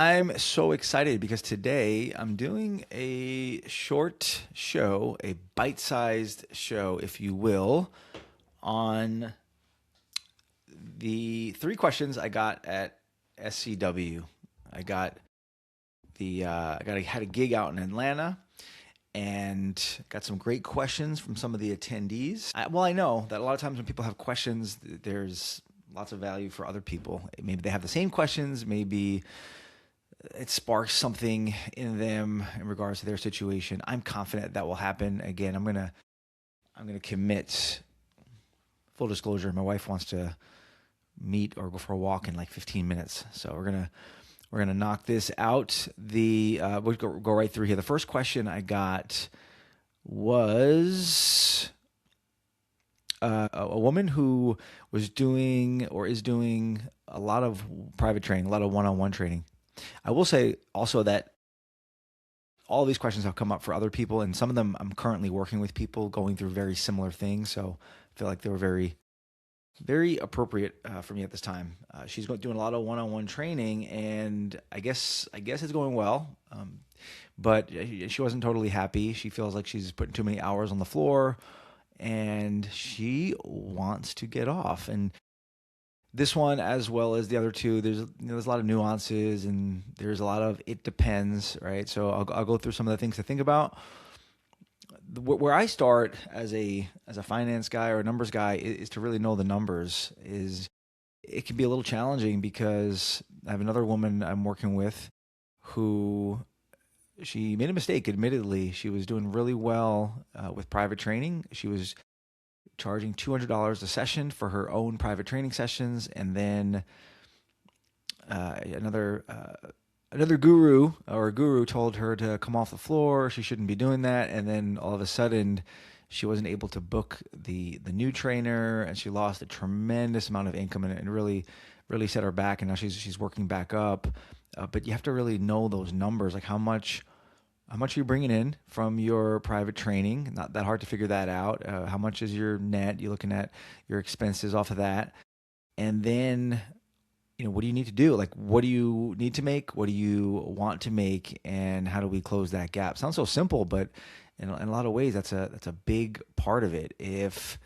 I'm so excited because today I'm doing a short show, a bite-sized show, if you will, on the three questions I got at SCW. I got had a gig out in Atlanta and got some great questions from some of the attendees. I know that a lot of times when people have questions, there's lots of value for other people. Maybe they have the same questions, maybe it sparks something in them in regards to their situation. I'm confident that will happen. Again, I'm gonna commit. Full disclosure: my wife wants to meet or go for a walk in like 15 minutes, so we're gonna knock this out. We'll go right through here. The first question I got was a woman who was doing or is doing a lot of private training, a lot of one-on-one training. I will say also that all of these questions have come up for other people, and some of them I'm currently working with people going through very similar things. So I feel like they were very, very appropriate for me at this time. She's doing a lot of one-on-one training, and I guess it's going well. But she wasn't totally happy. She feels like she's putting too many hours on the floor, and she wants to get off. And this one, as well as the other two, there's a lot of nuances and there's a lot of it depends, right? So I'll go through some of the things to think about. Where I start as a finance guy or a numbers guy is to really know the numbers. Is It can be a little challenging because I have another woman I'm working with who she made a mistake. Admittedly, she was doing really well with private training. She was charging $200 a session for her own private training sessions, and then another guru told her to come off the floor. She shouldn't be doing that, and then all of a sudden, she wasn't able to book the new trainer, and she lost a tremendous amount of income, and it really set her back. And now she's working back up. But you have to really know those numbers, like how much are you bringing in from your private training? Not that hard to figure that out. How much is your net? You're looking at your expenses off of that. And then, what do you need to do? Like, what do you need to make? What do you want to make? And how do we close that gap? Sounds so simple, but in a lot of ways, that's a big part of it. If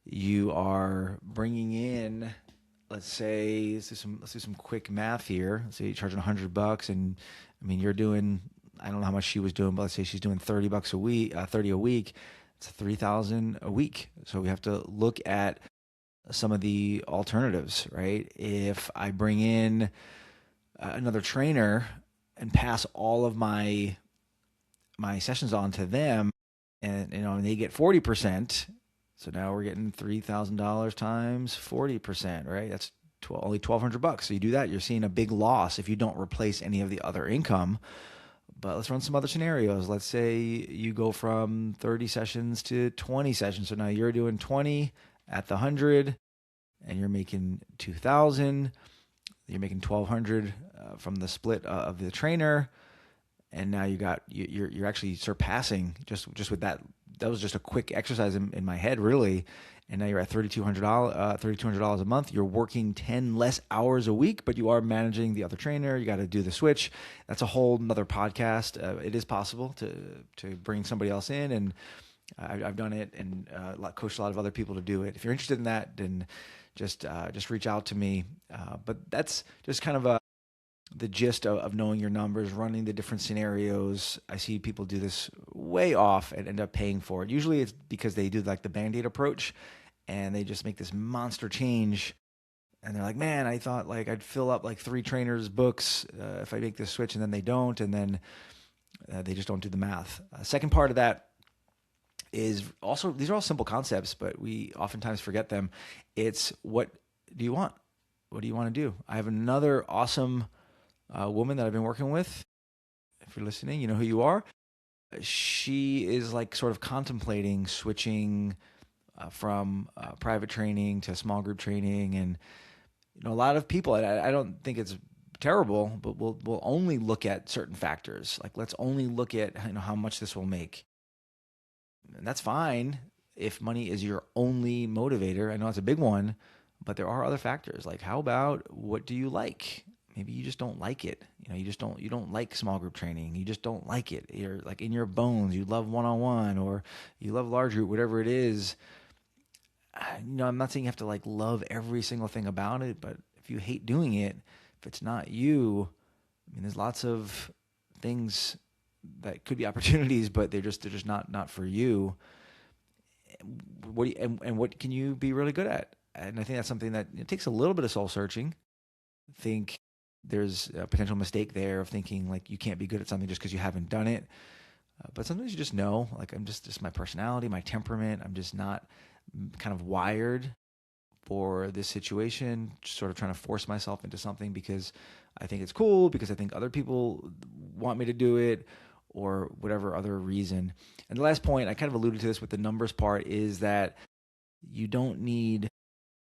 you are bringing in, let's do some quick math here. Let's say you're charging $100, and I mean, you're doing, I don't know how much she was doing, but let's say she's doing $30 a week, 30 a week. It's 3,000 a week. So we have to look at some of the alternatives, right? If I bring in another trainer and pass all of my sessions on to them, and they get 40%. So now we're getting $3,000 times 40%, right? That's only $1,200. So you do that, you're seeing a big loss if you don't replace any of the other income. But let's run some other scenarios. Let's say you go from 30 sessions to 20 sessions. So now you're doing 20 at the 100, and you're making 2,000. You're making 1,200 from the split of the trainer, and now you're actually surpassing just with that. That was just a quick exercise in my head, really. And now you're at $3,200 a month. You're working 10 less hours a week, but you are managing the other trainer. You got to do the switch. That's a whole nother podcast. It is possible to bring somebody else in, and I've done it and coached a lot of other people to do it. If you're interested in that, then just reach out to me. But that's just kind of the gist of knowing your numbers, running the different scenarios. I see people do this way off and end up paying for it. Usually it's because they do like the Band-Aid approach, and they just make this monster change. And they're like, man, I thought like I'd fill up like 3 trainers' books if I make this switch, and then they don't. And then they just don't do the math. Second part of that is also, these are all simple concepts, but we oftentimes forget them. It's, what do you want? What do you want to do? I have another awesome woman that I've been working with. If you're listening, you know who you are. She is like sort of contemplating switching from private training to small group training, and a lot of people. I don't think it's terrible, but we'll only look at certain factors. Like, let's only look at how much this will make, and that's fine if money is your only motivator. I know it's a big one, but there are other factors. Like, how about, what do you like? maybe you just don't like it. You don't like small group training. You just don't like it. You're like in your bones. You love one-on-one or you love large group, whatever it is. I'm not saying you have to like love every single thing about it, but if you hate doing it, if it's not you, I mean, there's lots of things that could be opportunities, but they're just not for you. And what can you be really good at? And I think that's something that it takes a little bit of soul searching. I think there's a potential mistake there of thinking like you can't be good at something just because you haven't done it. But sometimes you just know, like I'm just my personality, my temperament. I'm just not kind of wired for this situation. Just sort of trying to force myself into something because I think it's cool, because I think other people want me to do it, or whatever other reason. And the last point, I kind of alluded to this with the numbers part, is that you don't need.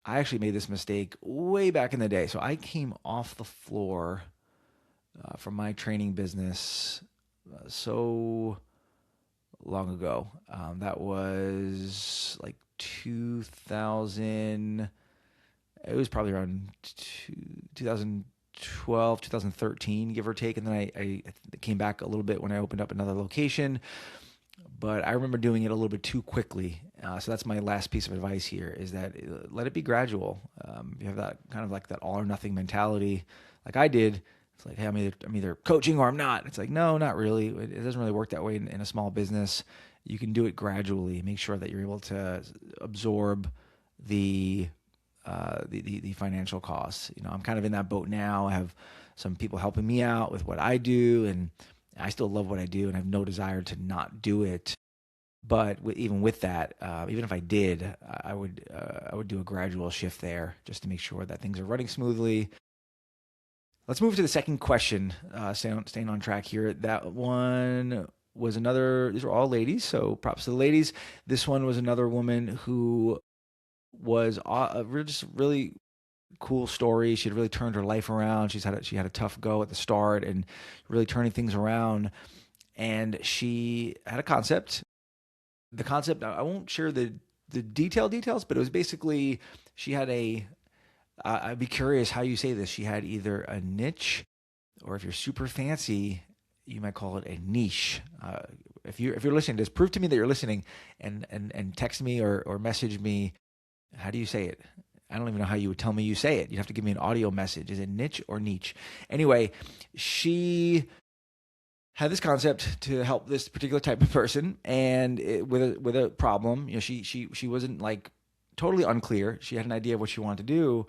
I actually made this mistake way back in the day. So I came off the floor from my training business so long ago. That was like 2000. It was probably around 2012, 2013, give or take. And then I came back a little bit when I opened up another location. But I remember doing it a little bit too quickly. So that's my last piece of advice here, is that let it be gradual. If you have that kind of like that all or nothing mentality, like I did, it's like, hey, I'm either coaching or I'm not. It's like, no, not really. It doesn't really work that way in a small business. You can do it gradually. Make sure that you're able to absorb the financial costs. I'm kind of in that boat now. I have some people helping me out with what I do, and I still love what I do, and I have no desire to not do it. But even with that, even if I did, I would do a gradual shift there just to make sure that things are running smoothly. Let's move to the second question. Staying on track here. That one was another. These were all ladies, so props to the ladies. This one was another woman who was just really cool story. She had really turned her life around. She had a tough go at the start and really turning things around. And she had a concept. The concept, I won't share the details, but it was basically she had I'd be curious how you say this. She had either a niche, or if you're super fancy, you might call it a niche. If you're listening to this, prove to me that you're listening, and text me or message me. How do you say it? I don't even know how you would tell me you say it. You'd have to give me an audio message. Is it niche or niche? Anyway, she had this concept to help this particular type of person, and with a problem. She wasn't like totally unclear. She had an idea of what she wanted to do,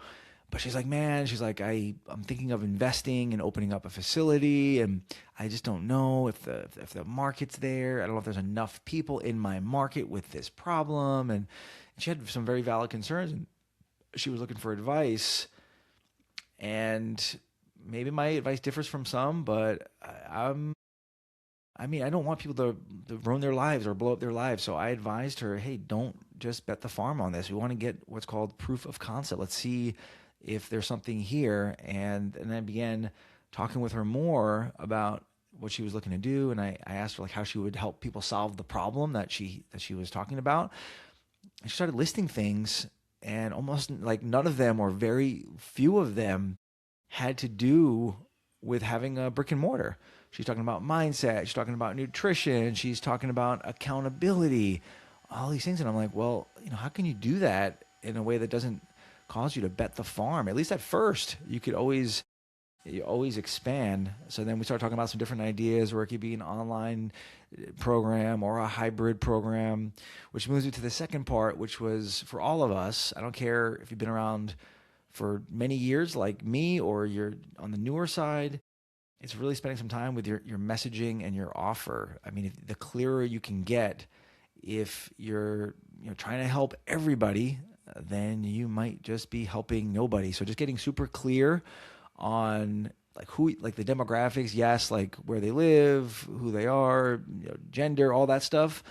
but she's like, I'm thinking of investing and opening up a facility, and I just don't know if the market's there. I don't know if there's enough people in my market with this problem, and she had some very valid concerns, and she was looking for advice. And maybe my advice differs from some, but I don't want people to ruin their lives or blow up their lives. So I advised her, hey, don't just bet the farm on this. We want to get what's called proof of concept. Let's see if there's something here. And I began talking with her more about what she was looking to do. And I asked her like how she would help people solve the problem that she was talking about. And she started listing things, and almost like none of them, or very few of them, had to do with having a brick and mortar. She's talking about mindset. She's talking about nutrition. She's talking about accountability, all these things. And I'm like, well, how can you do that in a way that doesn't cause you to bet the farm? At least at first, you always expand. So then we started talking about some different ideas, where it could be an online program or a hybrid program, which moves me to the second part, which was for all of us. I don't care if you've been around for many years like me, or you're on the newer side. It's really spending some time with your messaging and your offer. I mean, the clearer you can get, if you're trying to help everybody, then you might just be helping nobody. So just getting super clear on like the demographics, yes, like where they live, who they are, gender, all that stuff,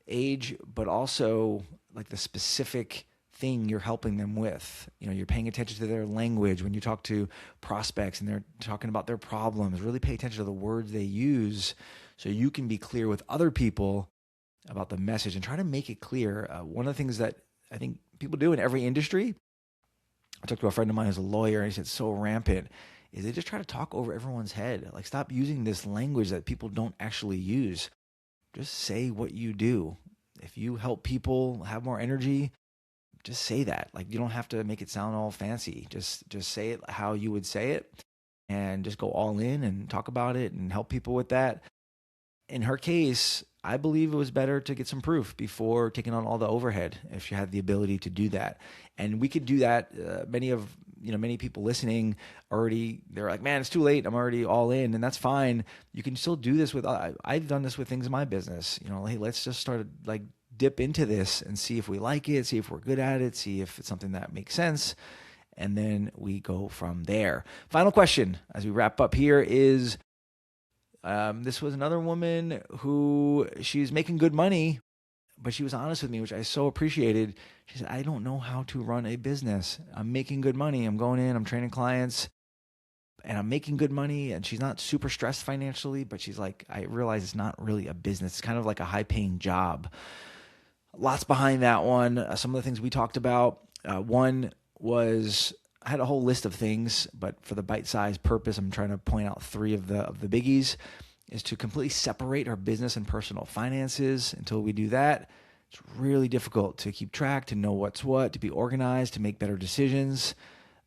age, but also like the specific thing you're helping them with. You're paying attention to their language when you talk to prospects and they're talking about their problems. Really pay attention to the words they use, so you can be clear with other people about the message and try to make it clear. One of the things that I think people do in every industry, I talked to a friend of mine who's a lawyer, and he said it's so rampant, is they just try to talk over everyone's head. Like, stop using this language that people don't actually use. Just say what you do. If you help people have more energy, just say that. Like, you don't have to make it sound all fancy. Just say it how you would say it, and just go all in and talk about it and help people with that. In her case, I believe it was better to get some proof before taking on all the overhead if she had the ability to do that. And we could do that. Many people listening already, they're like, man, it's too late. I'm already all in, and that's fine. You can still do this with, I've done this with things in my business. Hey, let's just start like dip into this and see if we like it, see if we're good at it, see if it's something that makes sense. And then we go from there. Final question as we wrap up here is, this was another woman who she's making good money, but she was honest with me, which I so appreciated. She said, I don't know how to run a business. I'm making good money. I'm going in, I'm training clients, and I'm making good money. And she's not super stressed financially, but she's like, I realize it's not really a business. It's kind of like a high paying job. Lots behind that one. Some of the things we talked about. One was, I had a whole list of things, but for the bite-sized purpose, I'm trying to point out three of the biggies, is to completely separate our business and personal finances. Until we do that, it's really difficult to keep track, to know what's what, to be organized, to make better decisions.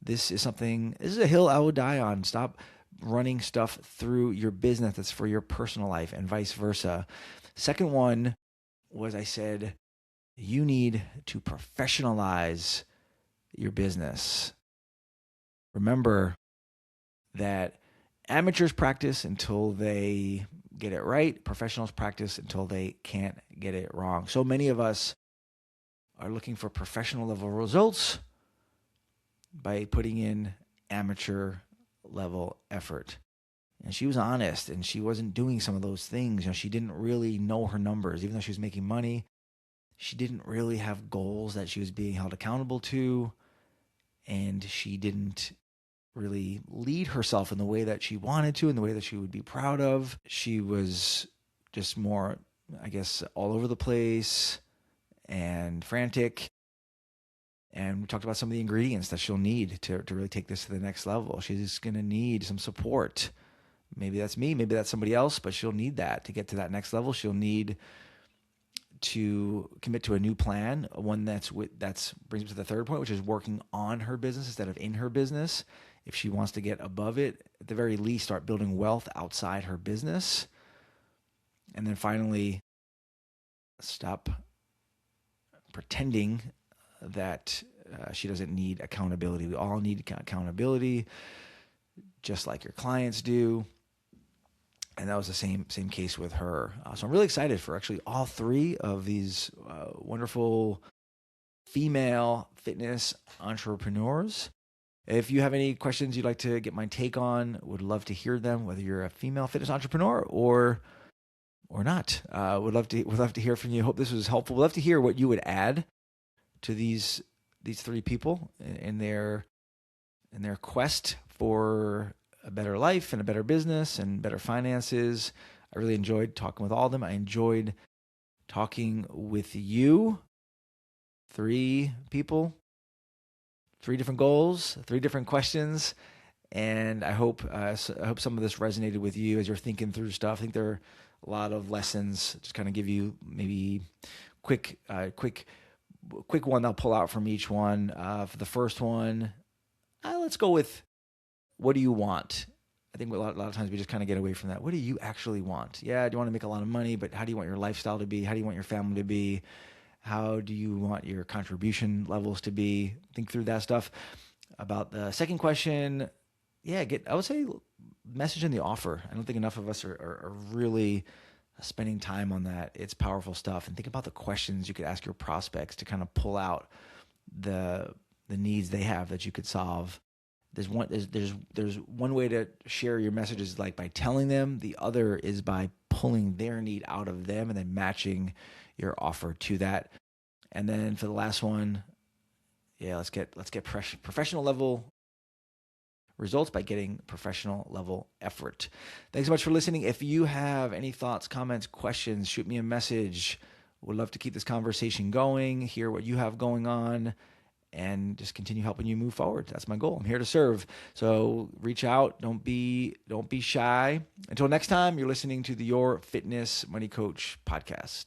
This is a hill I will die on. Stop running stuff through your business that's for your personal life, and vice versa. Second one was, I said, you need to professionalize your business. Remember that amateurs practice until they get it right. Professionals practice until they can't get it wrong. So many of us are looking for professional level results by putting in amateur level effort. And she was honest, and she wasn't doing some of those things. She didn't really know her numbers. Even though she was making money, she didn't really have goals that she was being held accountable to. And she didn't really lead herself in the way that she wanted to, in the way that she would be proud of. She was just more, I guess, all over the place and frantic. And we talked about some of the ingredients that she'll need to really take this to the next level. She's going to need some support. Maybe that's me, maybe that's somebody else, but she'll need that to get to that next level. She'll need to commit to a new plan, one that brings me to the third point, which is working on her business instead of in her business. If she wants to get above it, at the very least, start building wealth outside her business. And then finally, stop pretending that she doesn't need accountability. We all need accountability, just like your clients do. And that was the same case with her. So I'm really excited for actually all three of these wonderful female fitness entrepreneurs. If you have any questions you'd like to get my take on, would love to hear them, whether you're a female fitness entrepreneur or not. Would love to hear from you. Hope this was helpful. Would love to hear what you would add to these three people in their quest for a better life and a better business and better finances. I really enjoyed talking with all of them. I enjoyed talking with you. Three people, three different goals, three different questions. And I hope some of this resonated with you as you're thinking through stuff. I think there are a lot of lessons, just kind of give you maybe quick one I'll pull out from each one. For the first one, let's go with, what do you want? I think a lot of times we just kind of get away from that. What do you actually want? Yeah, do you want to make a lot of money, but how do you want your lifestyle to be? How do you want your family to be? How do you want your contribution levels to be? Think through that stuff. About the second question, I would say message in the offer. I don't think enough of us are really spending time on that. It's powerful stuff. And think about the questions you could ask your prospects to kind of pull out the needs they have that you could solve. There's one way to share your messages, like by telling them. The other is by pulling their need out of them and then matching your offer to that. And then for the last one, let's get professional level results by getting professional level effort. Thanks so much for listening. If you have any thoughts, comments, questions, shoot me a message. Would love to keep this conversation going, hear what you have going on. and just continue helping you move forward. That's my goal. I'm here to serve. So reach out. Don't be shy. Until next time, you're listening to the Your Fitness Money Coach podcast.